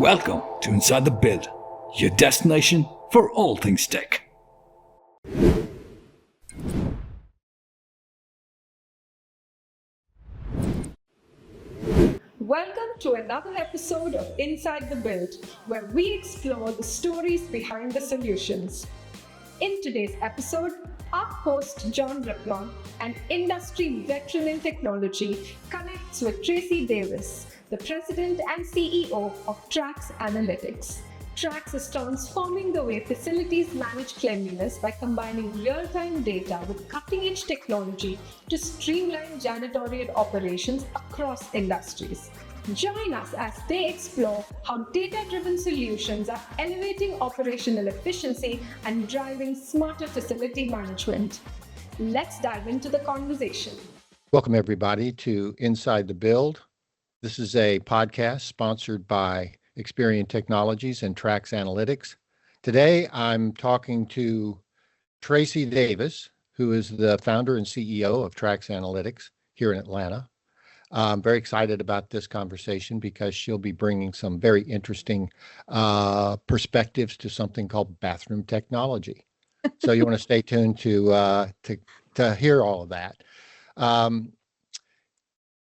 Welcome to Inside the Build, your destination for all things tech. Welcome to another episode of Inside the Build, where we explore the stories behind the solutions. In today's episode, our host John Ripma, an industry veteran in technology, connects with Tracy Davis, the President and CEO of Trax Analytics. Trax is transforming the way facilities manage cleanliness by combining real-time data with cutting-edge technology to streamline janitorial operations across industries. Join us as they explore how data-driven solutions are elevating operational efficiency and driving smarter facility management. Let's dive into the conversation. Welcome, everybody, to Inside the Build. This is a podcast sponsored by Experion Technologies and Trax Analytics. Today, I'm talking to Tracy Davis, who is the founder and CEO of Trax Analytics here in Atlanta. I'm very excited about this conversation because she'll be bringing some very interesting perspectives to something called bathroom technology. So you want to stay tuned to hear all of that.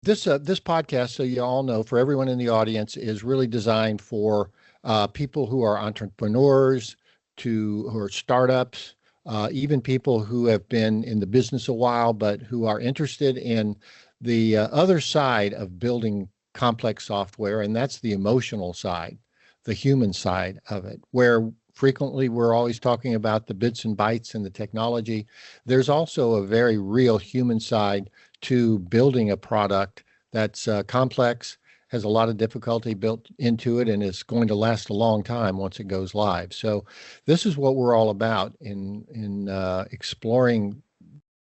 This podcast, so you all know, for everyone in the audience, is really designed for people who are entrepreneurs, who are startups, even people who have been in the business a while, but who are interested in the other side of building complex software, and that's the emotional side, the human side of it, where frequently we're always talking about the bits and bytes and the technology. There's also a very real human side to building a product that's complex, has a lot of difficulty built into it, and is going to last a long time once it goes live. So this is what we're all about in exploring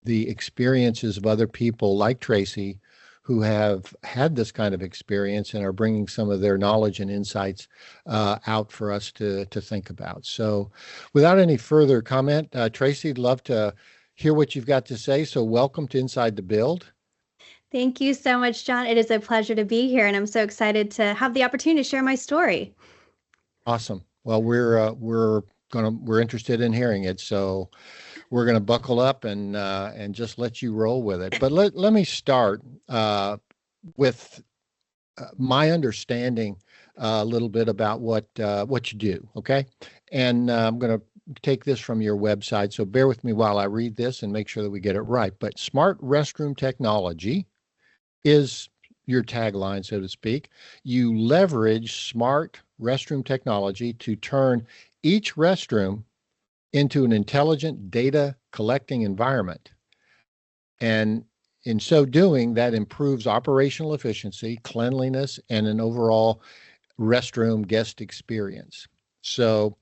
the experiences of other people like Tracy, who have had this kind of experience and are bringing some of their knowledge and insights out for us to think about. So without any further comment, Tracy, I'd love to hear what you've got to say. So welcome to Inside the Build. Thank you so much, John. It is a pleasure to be here, and I'm so excited to have the opportunity to share my story. Awesome. Well, we're interested in hearing it, so we're going to buckle up and just let you roll with it. But let me start with my understanding a little bit about what you do. Okay, and I'm going to take this from your website, so bear with me while I read this and make sure that we get it right. But smart restroom technology is your tagline, so to speak. You leverage smart restroom technology to turn each restroom into an intelligent data collecting environment. And in so doing, that improves operational efficiency, cleanliness, and an overall restroom guest experience. So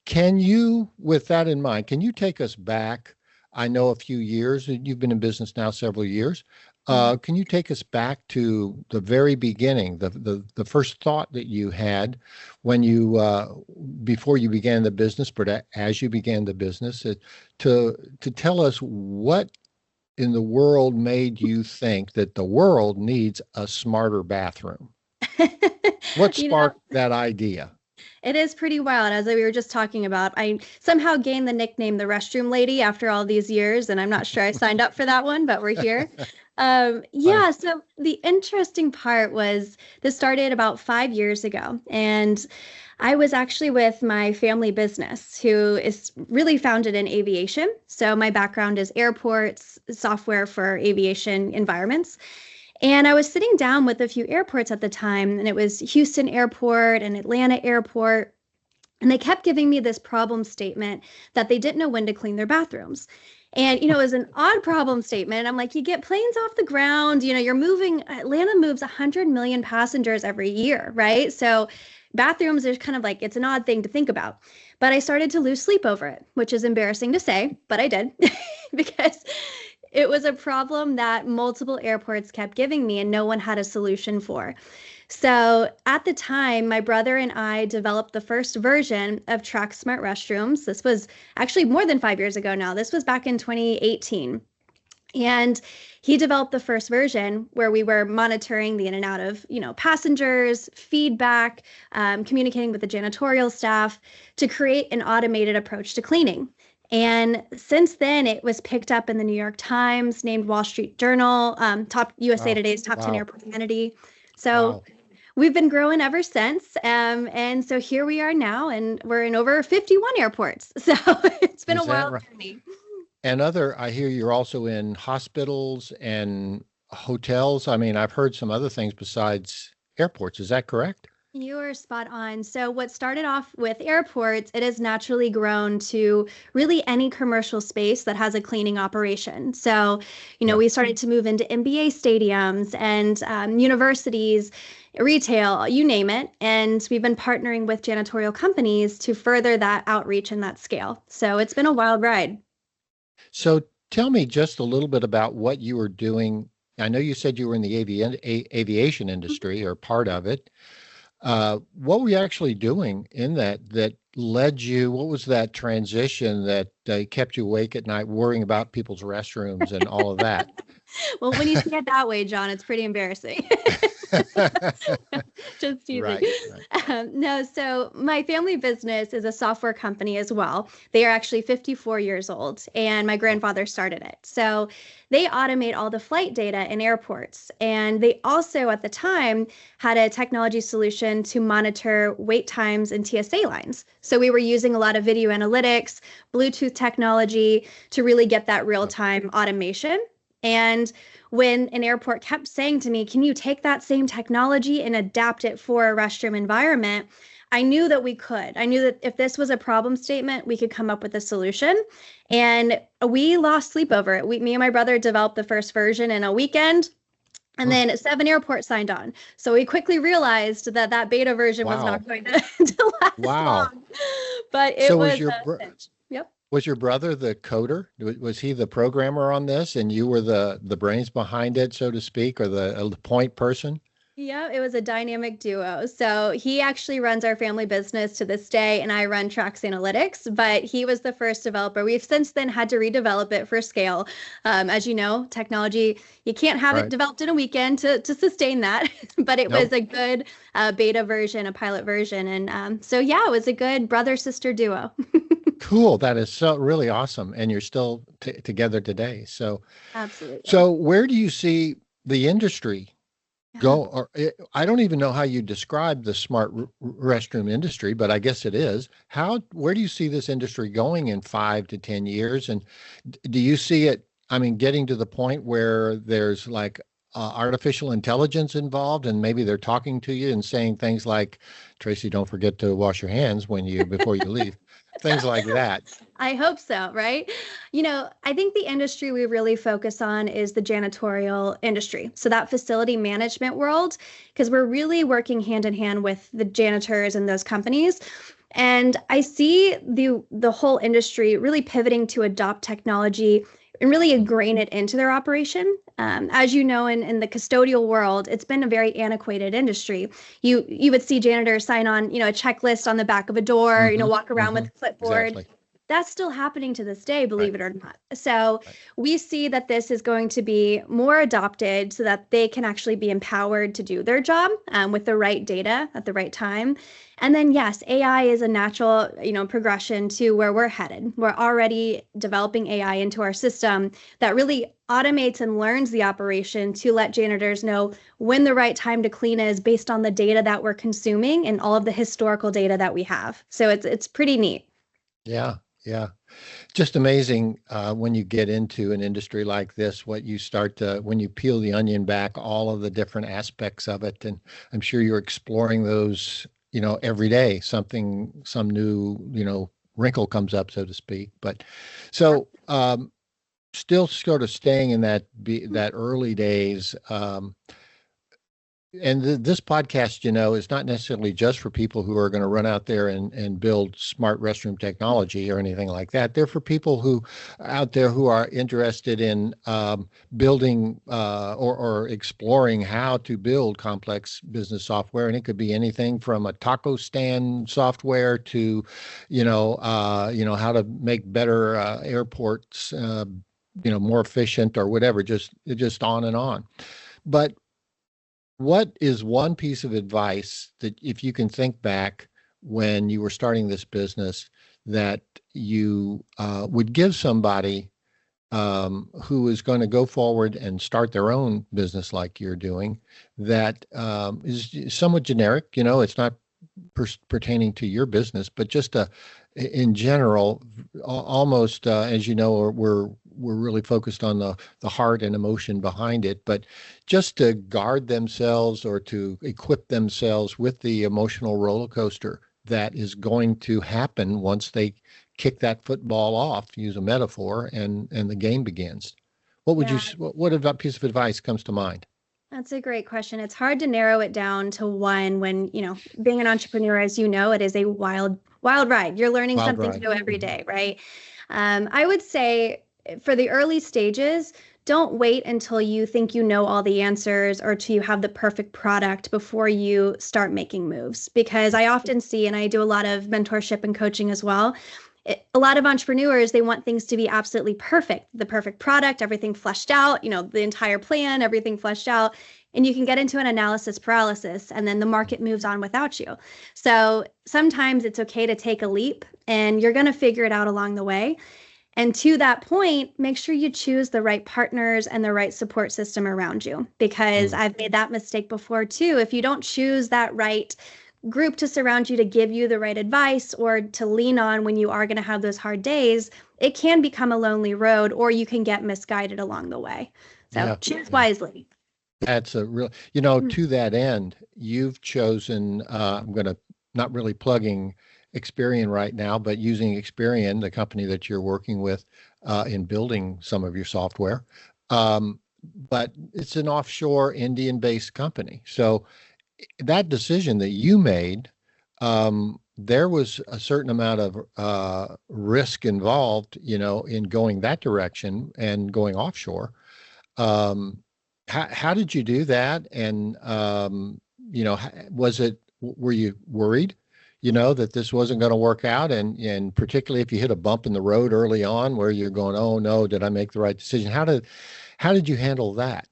can you, with that in mind, can you take us back? I know a few years, you've been in business now several years. Can you take us back to the very beginning, the first thought that you had when you, before you began the business, but as you began the business, to tell us what in the world made you think that the world needs a smarter bathroom? What sparked that idea? It is pretty wild. As we were just talking about, I somehow gained the nickname the Restroom Lady after all these years, and I'm not sure I signed up for that one, but we're here. So the interesting part was this started about 5 years ago, and I was actually with my family business, who is really founded in aviation. So my background is airports, software for aviation environments. And I was sitting down with a few airports at the time, and it was Houston Airport and Atlanta Airport. And they kept giving me this problem statement that they didn't know when to clean their bathrooms. And, it was an odd problem statement. I'm like, you get planes off the ground, Atlanta moves 100 million passengers every year, right? So bathrooms are kind of like, it's an odd thing to think about. But I started to lose sleep over it, which is embarrassing to say, but I did because it was a problem that multiple airports kept giving me and no one had a solution for. So at the time, my brother and I developed the first version of Trax Smart Restrooms. This was actually more than 5 years ago now. This was back in 2018. And he developed the first version where we were monitoring the in and out of, passengers, feedback, communicating with the janitorial staff to create an automated approach to cleaning. And since then, it was picked up in the New York Times, named Wall Street Journal, top USA Wow. Today's top 10 Wow. airport amenity. So Wow. we've been growing ever since. And so here we are now, and we're in over 51 airports. So it's been Is a that wild right? journey. And I hear you're also in hospitals and hotels. I mean, I've heard some other things besides airports. Is that correct? You're spot on. So, what started off with airports, it has naturally grown to really any commercial space that has a cleaning operation. So, Yeah. we started to move into NBA stadiums and universities, retail, you name it. And we've been partnering with janitorial companies to further that outreach and that scale. So, it's been a wild ride. So tell me just a little bit about what you were doing. I know you said you were in the aviation industry or part of it. What were you actually doing in that led you? What was that transition that kept you awake at night worrying about people's restrooms and all of that? Well, when you see it that way, John, it's pretty embarrassing. Just teasing. Right, right. No, so my family business is a software company as well. They are actually 54 years old, and my grandfather started it. So they automate all the flight data in airports. And they also, at the time, had a technology solution to monitor wait times in TSA lines. So we were using a lot of video analytics, Bluetooth technology to really get that real-time automation. And when an airport kept saying to me, can you take that same technology and adapt it for a restroom environment? I knew that we could. I knew that if this was a problem statement, we could come up with a solution. And we lost sleep over it. Me and my brother developed the first version in a weekend. And then 7 airports signed on. So we quickly realized that that beta version was Wow. not going to last Wow. long. But it So was was your a cinch. Yep. was your brother the coder? Was he the programmer on this, and you were the brains behind it, so to speak, or the point person? Yeah, it was a dynamic duo. So he actually runs our family business to this day, and I run Trax Analytics, but he was the first developer. We've since then had to redevelop it for scale. As you know, technology, you can't have it Right. developed in a weekend to sustain that, but it Nope. was a good beta version, a pilot version. And so, yeah, it was a good brother-sister duo. Cool. That is so really awesome. And you're still together today. Absolutely. So where do you see the industry Yeah. go? Or I don't even know how you describe the smart restroom industry, but I guess it is. Where do you see this industry going in 5 to 10 years? And do you see it, I mean, getting to the point where there's like artificial intelligence involved, and maybe they're talking to you and saying things like, Tracy, don't forget to wash your hands before you leave. Things like that. I hope so, right? I think the industry we really focus on is the janitorial industry. So that facility management world, because we're really working hand in hand with the janitors and those companies. And I see the whole industry really pivoting to adopt technology and really ingrain it into their operation. As you know, in the custodial world, it's been a very antiquated industry. You would see janitors sign on, a checklist on the back of a door, Hmm. walk around with a clipboard. Exactly. That's still happening to this day, believe Right. it or not. So Right. we see that this is going to be more adopted so that they can actually be empowered to do their job with the right data at the right time. And then, yes, AI is a natural, progression to where we're headed. We're already developing AI into our system that really automates and learns the operation to let janitors know when the right time to clean is based on the data that we're consuming and all of the historical data that we have. So it's pretty neat. Yeah. Yeah. Just amazing when you get into an industry like this, when you peel the onion back, all of the different aspects of it. And I'm sure you're exploring those, every day, some new, wrinkle comes up, so to speak. But so still sort of staying in that early days. And this podcast, is not necessarily just for people who are going to run out there and build smart restroom technology or anything like that. They're for people who out there who are interested in building or exploring how to build complex business software. And it could be anything from a taco stand software to, how to make better airports more efficient or whatever, just on and on. But what is one piece of advice that, if you can think back when you were starting this business, that you would give somebody who is going to go forward and start their own business like you're doing, that is somewhat generic? It's not pertaining to your business, but just in general, almost as you know, we're really focused on the heart and emotion behind it, but just to guard themselves or to equip themselves with the emotional roller coaster that is going to happen once they kick that football off, use a metaphor, and the game begins. What would what piece of advice comes to mind? That's a great question. It's hard to narrow it down to one when, being an entrepreneur, as you know, it is a wild ride. You're learning something new every day, right? I would say for the early stages, don't wait until you think you know all the answers or till you have the perfect product before you start making moves. Because I often see, and I do a lot of mentorship and coaching as well, a lot of entrepreneurs, they want things to be absolutely perfect, the perfect product, everything fleshed out, the entire plan, everything fleshed out. And you can get into an analysis paralysis, and then the market moves on without you. So sometimes it's okay to take a leap, and you're going to figure it out along the way. And to that point, make sure you choose the right partners and the right support system around you, because I've made that mistake before too. If you don't choose that right group to surround you, to give you the right advice or to lean on when you are going to have those hard days, it can become a lonely road, or you can get misguided along the way. So choose wisely. That's a real, to that end, you've chosen, I'm going to, not really plugging Experion right now, but using Experion, the company that you're working with in building some of your software. But it's an offshore Indian-based company. So that decision that you made, there was a certain amount of risk involved, in going that direction and going offshore. How did you do that? And, were you worried, that this wasn't going to work out? And particularly if you hit a bump in the road early on where you're going, oh no, did I make the right decision? How did you handle that?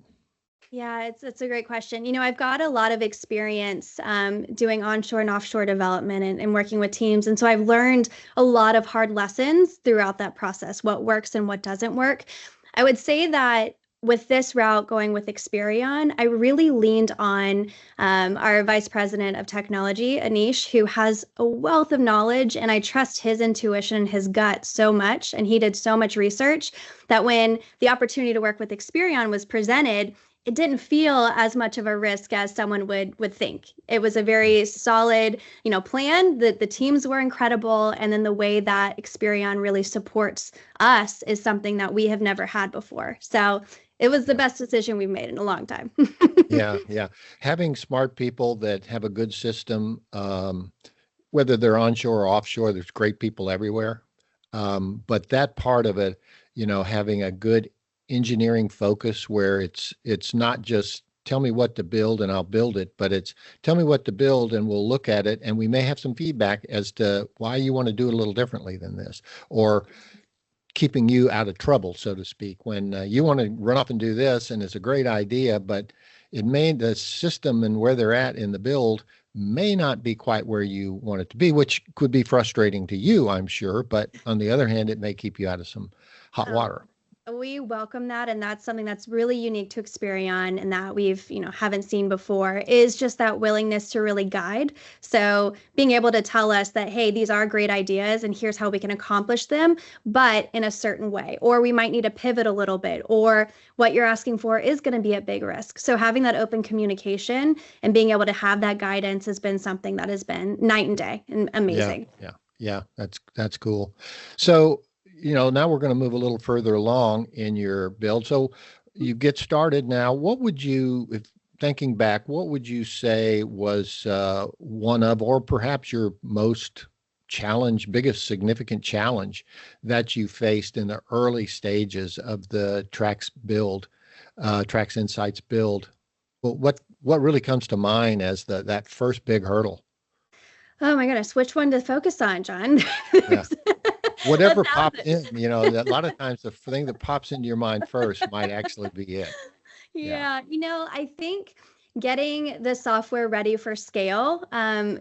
Yeah, it's a great question. I've got a lot of experience doing onshore and offshore development and working with teams. And so I've learned a lot of hard lessons throughout that process, what works and what doesn't work. I would say that with this route, going with Experion, I really leaned on our Vice President of Technology, Anish, who has a wealth of knowledge, and I trust his intuition and his gut so much. And he did so much research that when the opportunity to work with Experion was presented, it didn't feel as much of a risk as someone would think. It was a very solid, plan. The teams were incredible, and then the way that Experion really supports us is something that we have never had before. So it was the best decision we've made in a long time. Yeah. Having smart people that have a good system, whether they're onshore or offshore, there's great people everywhere. But that part of it, having a good engineering focus where it's not just tell me what to build and I'll build it, but it's tell me what to build and we'll look at it and we may have some feedback as to why you want to do it a little differently than this, or keeping you out of trouble, so to speak, when you want to run off and do this and it's a great idea, but the system and where they're at in the build may not be quite where you want it to be, which could be frustrating to you, I'm sure. But on the other hand, it may keep you out of some hot water. We welcome that, and that's something that's really unique to Experion and that we've, haven't seen before, is just that willingness to really guide. So being able to tell us that, hey, these are great ideas and here's how we can accomplish them, but in a certain way, or we might need to pivot a little bit, or what you're asking for is going to be at big risk. So having that open communication and being able to have that guidance has been something that has been night and day and amazing. Yeah. That's cool. So now we're going to move a little further along in your build. So you get started now. What would you, thinking back, what would you say was one of, or perhaps your most biggest significant challenge that you faced in the early stages of the Trax build, Trax Insights build? Well, what really comes to mind as that first big hurdle? Oh my goodness, which one to focus on, John? whatever Let's have pops it. in, a lot of times the thing that pops into your mind first might actually be it. Yeah. Yeah, I think getting the software ready for scale,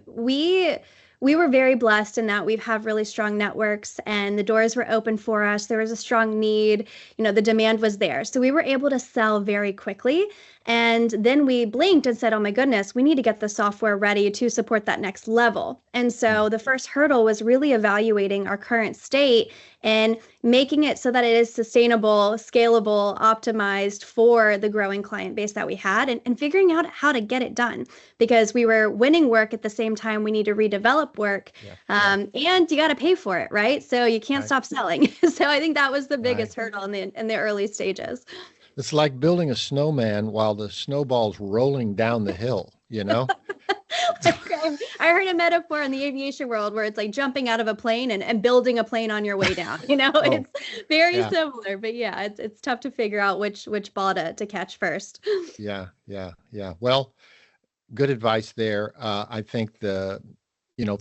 we were very blessed in that we have really strong networks and the doors were open for us. There was a strong need, the demand was there. So we were able to sell very quickly. And then we blinked and said, oh my goodness, we need to get the software ready to support that next level. And so the first hurdle was really evaluating our current state and making it so that it is sustainable, scalable, optimized for the growing client base that we had, and figuring out how to get it done because we were winning work at the same time we need to redevelop work. And you got to pay for it, right? So you can't stop selling. So I think that was the biggest hurdle in the early stages. It's like building a snowman while the snowball's rolling down the hill, I heard a metaphor in the aviation world where it's like jumping out of a plane and building a plane on your way down. It's very similar, but it's tough to figure out which ball to catch first. Yeah. Well, good advice there. I think for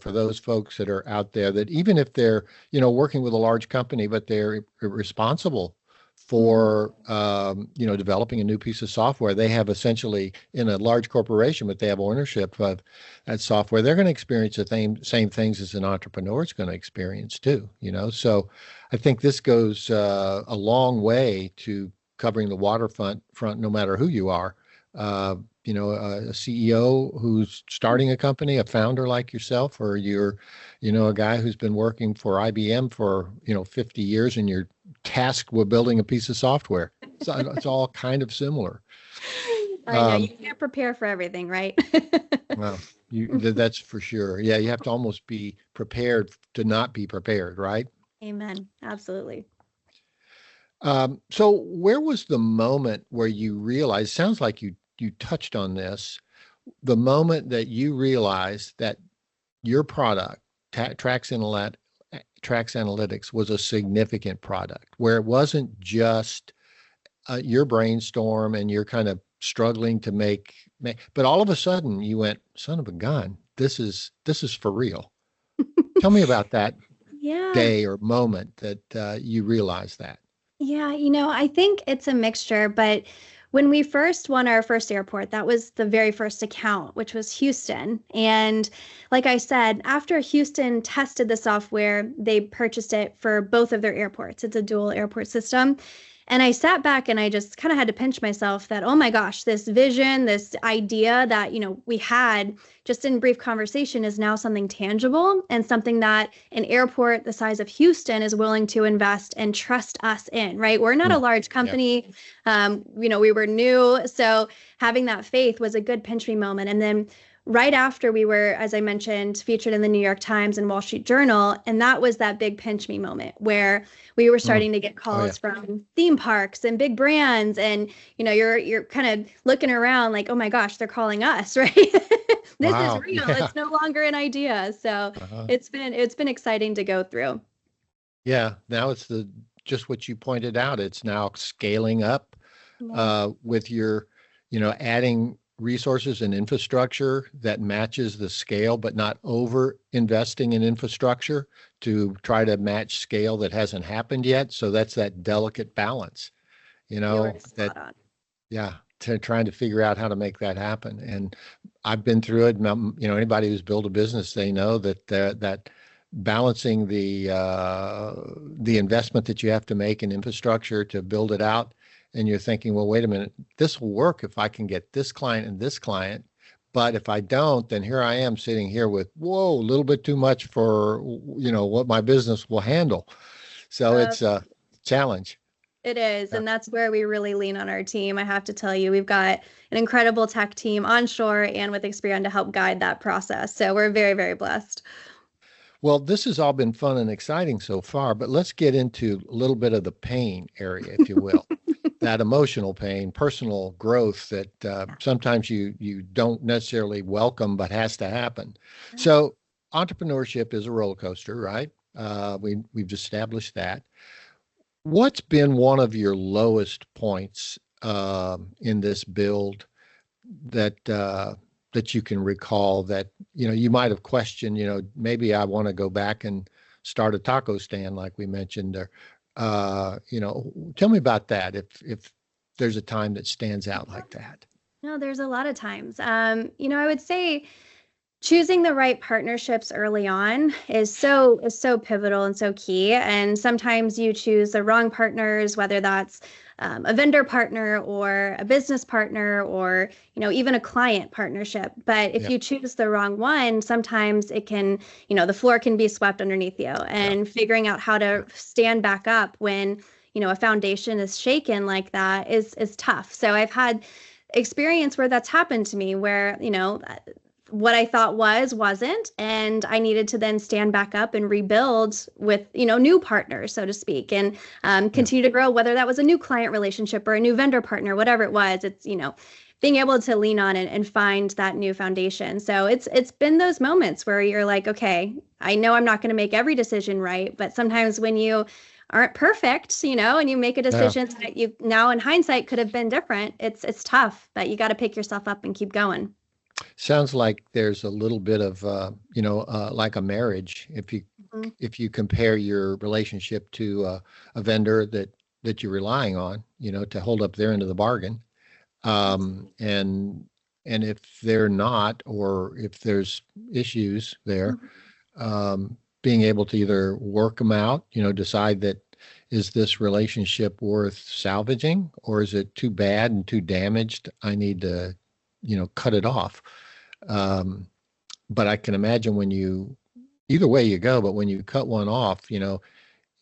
those folks that are out there that even if they're, working with a large company, but they're responsible for, developing a new piece of software, they have essentially in a large corporation, but they have ownership of that software. They're going to experience the same things as an entrepreneur is going to experience too, So I think this goes a long way to covering the waterfront no matter who you are. A CEO who's starting a company, a founder like yourself, or you're, a guy who's been working for IBM for, 50 years and you're tasked with building a piece of software. So it's all kind of similar. I know you can't prepare for everything, right? Well, that's for sure. Yeah, you have to almost be prepared to not be prepared, right? Amen. Absolutely. So where was the moment where you realized, sounds like you touched on this, the moment that you realized that your product, Trax Analytics, was a significant product, where it wasn't just your brainstorm and you're kind of struggling to make, but all of a sudden you went, son of a gun, this is for real. Tell me about that day or moment that you realized that. Yeah, I think it's a mixture, but when we first won our first airport, that was the very first account, which was Houston. And like I said, after Houston tested the software, they purchased it for both of their airports. It's a dual airport system. And I sat back and I just kind of had to pinch myself that, oh my gosh, this vision, this idea that, we had just in brief conversation is now something tangible and something that an airport the size of Houston is willing to invest and trust us in, right? We're not a large company. We were new. So having that faith was a good pinch me moment. And then right after we were, as I mentioned, featured in the New York Times and Wall Street Journal. And that was that big pinch me moment where we were starting to get calls from theme parks and big brands. And, you're kind of looking around like, oh my gosh, they're calling us, right? This is real. Yeah. It's no longer an idea. So it's been exciting to go through. Yeah. Now it's just what you pointed out. It's now scaling up with your, adding resources and infrastructure that matches the scale, but not over investing in infrastructure to try to match scale that hasn't happened yet. So that's that delicate balance, to trying to figure out how to make that happen. And I've been through it. Anybody who's built a business, they know that that balancing the investment that you have to make in infrastructure to build it out. And you're thinking, well, wait a minute, this will work if I can get this client and this client. But if I don't, then here I am sitting here with, a little bit too much for, what my business will handle. So it's a challenge. It is. And that's where we really lean on our team. I have to tell you, we've got an incredible tech team onshore and with Experion to help guide that process. So we're very, very blessed. Well, this has all been fun and exciting so far, but let's get into a little bit of the pain area, if you will. That emotional pain, personal growth that sometimes you don't necessarily welcome, but has to happen. So entrepreneurship is a roller coaster, right? We've established that. What's been one of your lowest points in this build that you can recall that, you might have questioned, maybe I want to go back and start a taco stand like we mentioned, or tell me about that if there's a time that stands out like that. No, there's a lot of times. I would say choosing the right partnerships early on is so pivotal and so key. And sometimes you choose the wrong partners, whether that's a vendor partner or a business partner or even a client partnership. But if you choose the wrong one, sometimes it can the floor can be swept underneath you. And figuring out how to stand back up when a foundation is shaken like that is tough. So I've had experience where that's happened to me, where what I thought wasn't, and I needed to then stand back up and rebuild with new partners, so to speak, and continue to grow, whether that was a new client relationship or a new vendor partner, whatever it was. It's being able to lean on and find that new foundation. So it's been those moments where you're like, okay, I know I'm not going to make every decision right, but sometimes when you aren't perfect, and you make a decision that you now in hindsight could have been different, it's tough, but you got to pick yourself up and keep going. Sounds like there's a little bit of, like a marriage. If you compare your relationship to a vendor that you're relying on, to hold up their end of the bargain, and if they're not, or if there's issues there, being able to either work them out, decide that is this relationship worth salvaging, or is it too bad and too damaged? I need to cut it off. But I can imagine either way you go, but when you cut one off,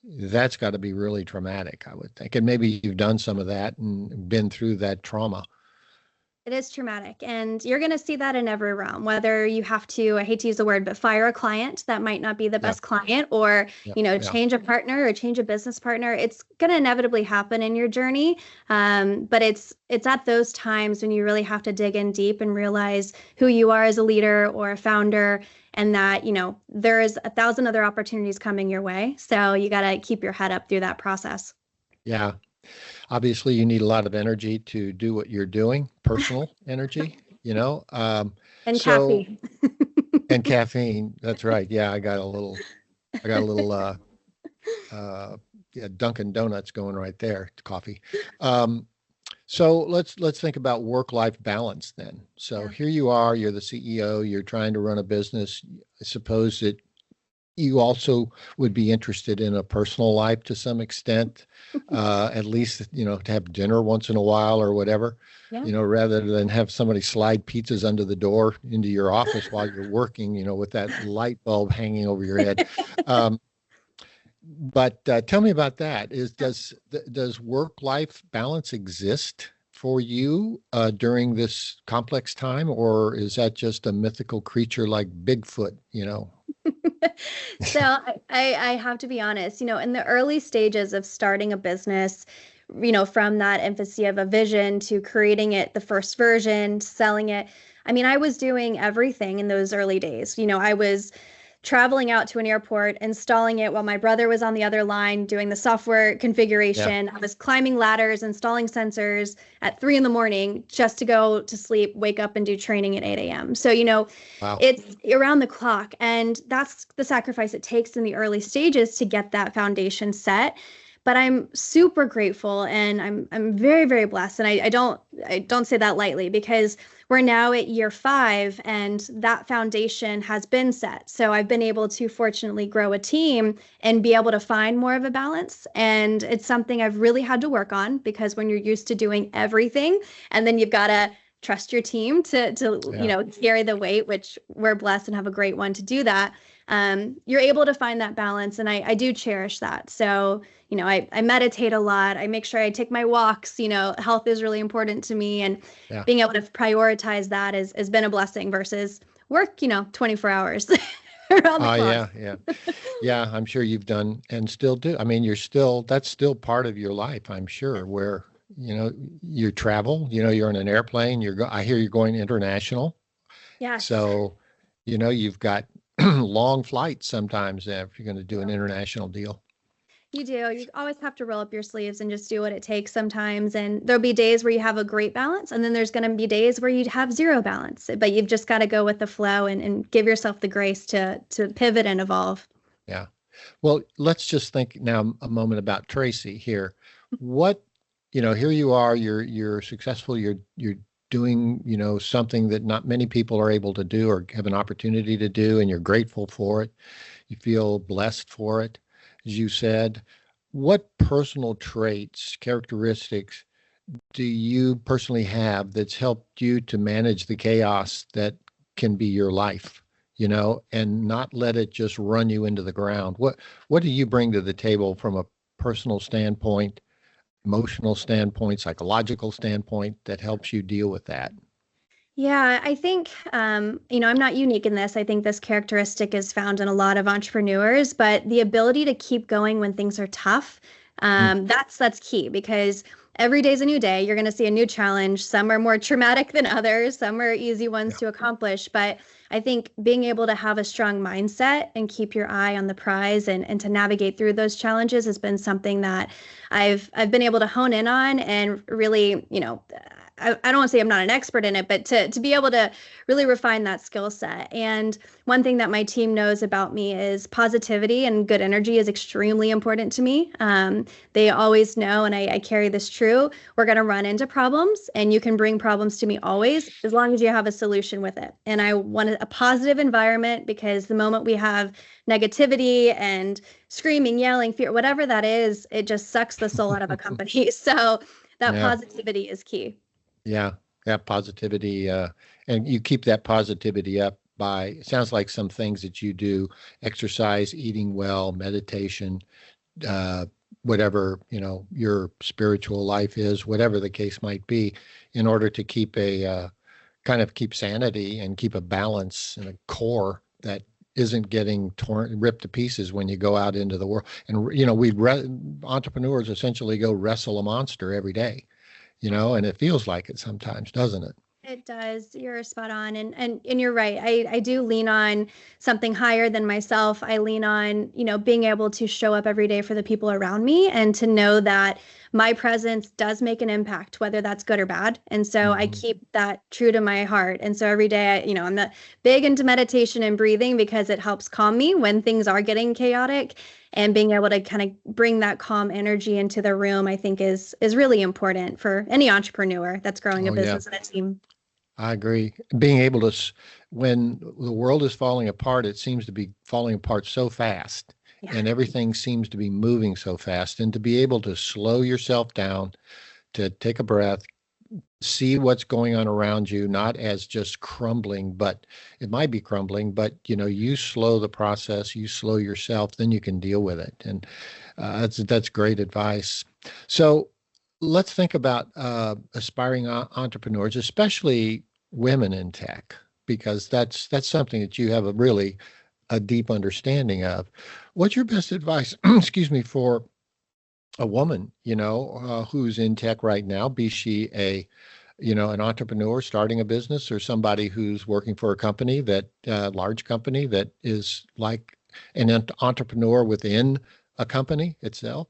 that's got to be really traumatic, I would think. And maybe you've done some of that and been through that trauma. It is traumatic, and you're going to see that in every realm, whether you have to, I hate to use the word, but fire a client that might not be the best client, or, change a partner or change a business partner. It's going to inevitably happen in your journey. But it's at those times when you really have to dig in deep and realize who you are as a leader or a founder, and that, there is 1,000 other opportunities coming your way. So you got to keep your head up through that process. Yeah. Obviously, you need a lot of energy to do what you're doing, personal energy, and caffeine. And caffeine. That's right. Yeah, I got a little Dunkin' Donuts going right there, coffee. So let's think about work-life balance then. So here you are, you're the CEO, you're trying to run a business. I suppose that you also would be interested in a personal life to some extent, at least, to have dinner once in a while or whatever, rather than have somebody slide pizzas under the door into your office while you're working, with that light bulb hanging over your head. But tell me about that. Does work-life balance exist for you during this complex time, or is that just a mythical creature like Bigfoot, So I have to be honest, in the early stages of starting a business, from that infancy of a vision to creating it, the first version, selling it. I mean, I was doing everything in those early days. I was traveling out to an airport, installing it while my brother was on the other line doing the software configuration. I was climbing ladders, installing sensors at 3 a.m. just to go to sleep, wake up and do training at 8 a.m. So, It's around the clock. And that's the sacrifice it takes in the early stages to get that foundation set. But I'm super grateful, and I'm very, very blessed. And I don't say that lightly, because we're now at year 5 and that foundation has been set. So I've been able to fortunately grow a team and be able to find more of a balance. And it's something I've really had to work on, because when you're used to doing everything and then you've got to trust your team to carry the weight, which we're blessed and have a great one to do that. You're able to find that balance. And I do cherish that. So, I meditate a lot. I make sure I take my walks. Health is really important to me, and being able to prioritize that has been a blessing versus work, 24 hours around the clock. Yeah. I'm sure you've done and still do. I mean, that's still part of your life, I'm sure, where, you travel, you're in an airplane, I hear you're going international. Yeah. So, you've got long flights sometimes if you're going to do an international deal. You do. You always have to roll up your sleeves and just do what it takes sometimes. And there'll be days where you have a great balance, and then there's going to be days where you have zero balance. But you've just got to go with the flow and give yourself the grace to pivot and evolve. Yeah. Well, let's just think now a moment about Tracy here. What, here you are, you're successful, you're doing, something that not many people are able to do or have an opportunity to do, and you're grateful for it. You feel blessed for it, as you said. What personal traits, characteristics do you personally have that's helped you to manage the chaos that can be your life, and not let it just run you into the ground? What do you bring to the table from a personal standpoint, emotional standpoint, psychological standpoint that helps you deal with that? Yeah, I think, I'm not unique in this. I think this characteristic is found in a lot of entrepreneurs, but the ability to keep going when things are tough, that's key because every day is a new day. You're going to see a new challenge. Some are more traumatic than others. Some are easy ones to accomplish. But I think being able to have a strong mindset and keep your eye on the prize and to navigate through those challenges has been something that I've been able to hone in on and really, I don't want to say I'm not an expert in it, but to be able to really refine that skill set. And one thing that my team knows about me is positivity and good energy is extremely important to me. They always know, and I carry this true, we're going to run into problems and you can bring problems to me always, as long as you have a solution with it. And I want a positive environment because the moment we have negativity and screaming, yelling, fear, whatever that is, it just sucks the soul out of a company. So that positivity is key. Yeah, that positivity, and you keep that positivity up by, it sounds like some things that you do, exercise, eating well, meditation, whatever, your spiritual life is, whatever the case might be, in order to keep keep sanity and keep a balance and a core that isn't getting ripped to pieces when you go out into the world. And, entrepreneurs essentially go wrestle a monster every day. And it feels like it sometimes, doesn't it? It does. You're spot on. And you're right. I do lean on something higher than myself. I lean on, being able to show up every day for the people around me and to know that my presence does make an impact, whether that's good or bad. And so I keep that true to my heart. And so every day, I'm big into meditation and breathing because it helps calm me when things are getting chaotic. And being able to kind of bring that calm energy into the room, I think is really important for any entrepreneur that's growing a business and a team. I agree. Being able to, when the world is falling apart, it seems to be falling apart so fast, and everything seems to be moving so fast. And to be able to slow yourself down, to take a breath, see what's going on around you, not as just crumbling, but it might be crumbling, but you slow the process, you slow yourself, then you can deal with it. And that's great advice. So let's think about aspiring entrepreneurs, especially women in tech, because that's something that you have a deep understanding of. What's your best advice, excuse me, for a woman, who's in tech right now, be she an entrepreneur starting a business or somebody who's working for a company large company that is like an entrepreneur within a company itself?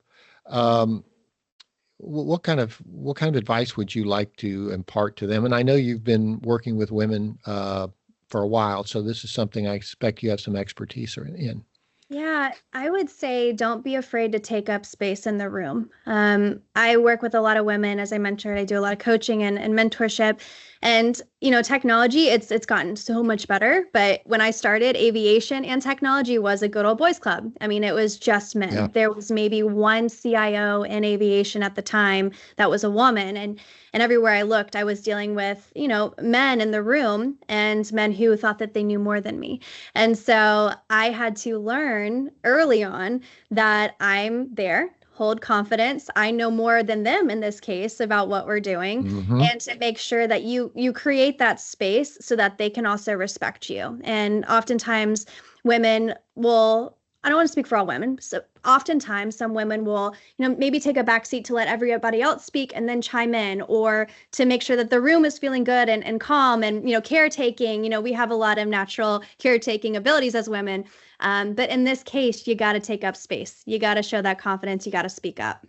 What kind of advice would you like to impart to them? And I know you've been working with women for a while, so this is something I expect you have some expertise in. Yeah, I would say don't be afraid to take up space in the room. I work with a lot of women, as I mentioned. I do a lot of coaching and mentorship. And, technology, it's gotten so much better. But when I started, aviation and technology was a good old boys club. I mean, it was just men. Yeah. There was maybe one CIO in aviation at the time that was a woman. And everywhere I looked, I was dealing with, men in the room and men who thought that they knew more than me. And so I had to learn early on that I'm there. Hold confidence. I know more than them in this case about what we're doing, and to make sure that you create that space so that they can also respect you. And oftentimes women will, I don't want to speak for all women. So oftentimes some women will, maybe take a back seat to let everybody else speak and then chime in, or to make sure that the room is feeling good and calm and, caretaking. We have a lot of natural caretaking abilities as women. But in this case, you got to take up space. You got to show that confidence. You got to speak up.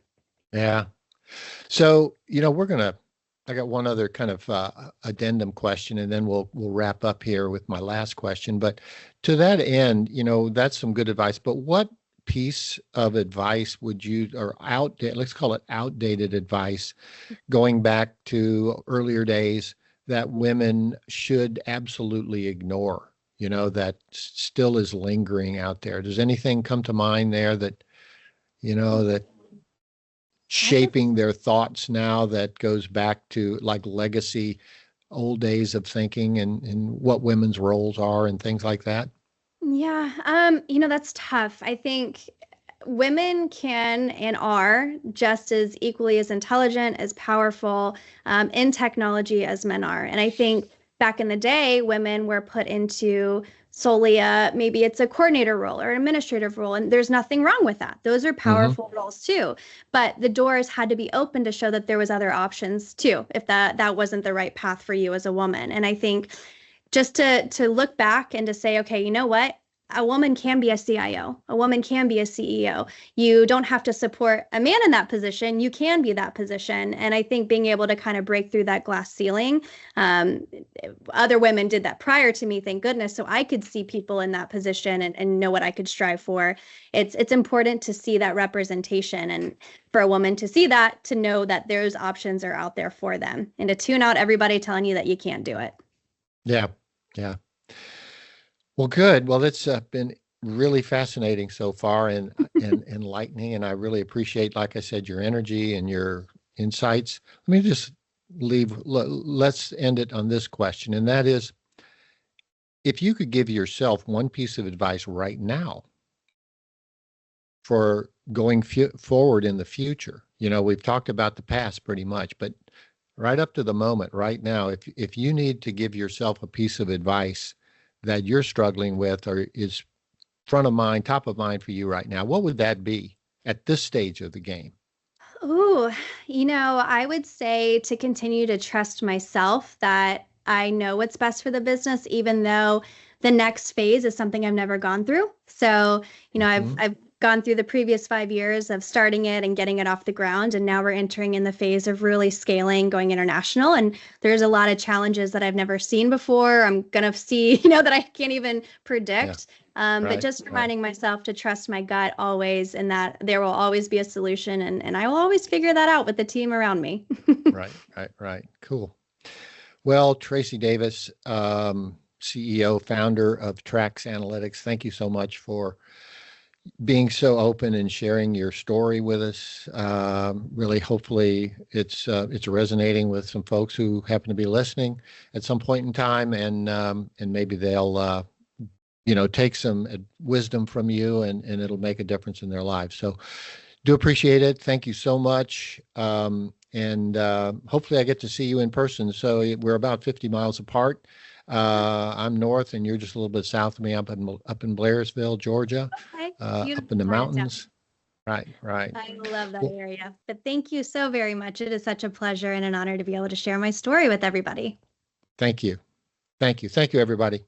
Yeah. So, I got one other kind of addendum question, and then we'll wrap up here with my last question. But to that end, that's some good advice. But what piece of advice would you, or let's call it outdated advice, going back to earlier days, that women should absolutely ignore, that still is lingering out there? Does anything come to mind there that, that shaping their thoughts now, that goes back to like legacy, old days of thinking, and what women's roles are and things like that? Yeah, that's tough. I think women can and are just as equally as intelligent, as powerful in technology as men are. And I think back in the day, women were put into solely maybe it's a coordinator role or an administrative role, and there's nothing wrong with that. Those are powerful roles too. But the doors had to be open to show that there was other options too, if that wasn't the right path for you as a woman. And I think just to look back and to say, okay, you know what? A woman can be a CIO. A woman can be a CEO. You don't have to support a man in that position. You can be that position. And I think being able to kind of break through that glass ceiling, other women did that prior to me, thank goodness. So I could see people in that position and know what I could strive for. It's important to see that representation, and for a woman to see that, to know that those options are out there for them, and to tune out everybody telling you that you can't do it. Yeah. Yeah. Well, good. Well, it's been really fascinating so far, and enlightening, and I really appreciate, like I said, your energy and your insights. Let me just let's end it on this question, and that is, if you could give yourself one piece of advice right now for going forward in the future, we've talked about the past pretty much, but right up to the moment, right now, if you need to give yourself a piece of advice that you're struggling with, or is front of mind, top of mind for you right now, what would that be at this stage of the game? Oh, I would say to continue to trust myself, that I know what's best for the business, even though the next phase is something I've never gone through. So, I've gone through the previous 5 years of starting it and getting it off the ground, and now we're entering in the phase of really scaling, going international. And there's a lot of challenges that I've never seen before. I'm gonna see, that I can't even predict. But just reminding myself to trust my gut always, and that there will always be a solution, and I will always figure that out with the team around me. Right. Cool. Well, Tracy Davis, CEO, founder of Trax Analytics, thank you so much for being so open and sharing your story with us. Really, hopefully it's resonating with some folks who happen to be listening at some point in time, and maybe they'll take some wisdom from you, and it'll make a difference in their lives. So do appreciate it. Thank you so much. And hopefully I get to see you in person. So we're about 50 miles apart. I'm north, and you're just a little bit south of me, up in Blairsville, Georgia, Okay. up in the mountains. Right. I love that area. But thank you so very much. It is such a pleasure and an honor to be able to share my story with everybody. Thank you, everybody.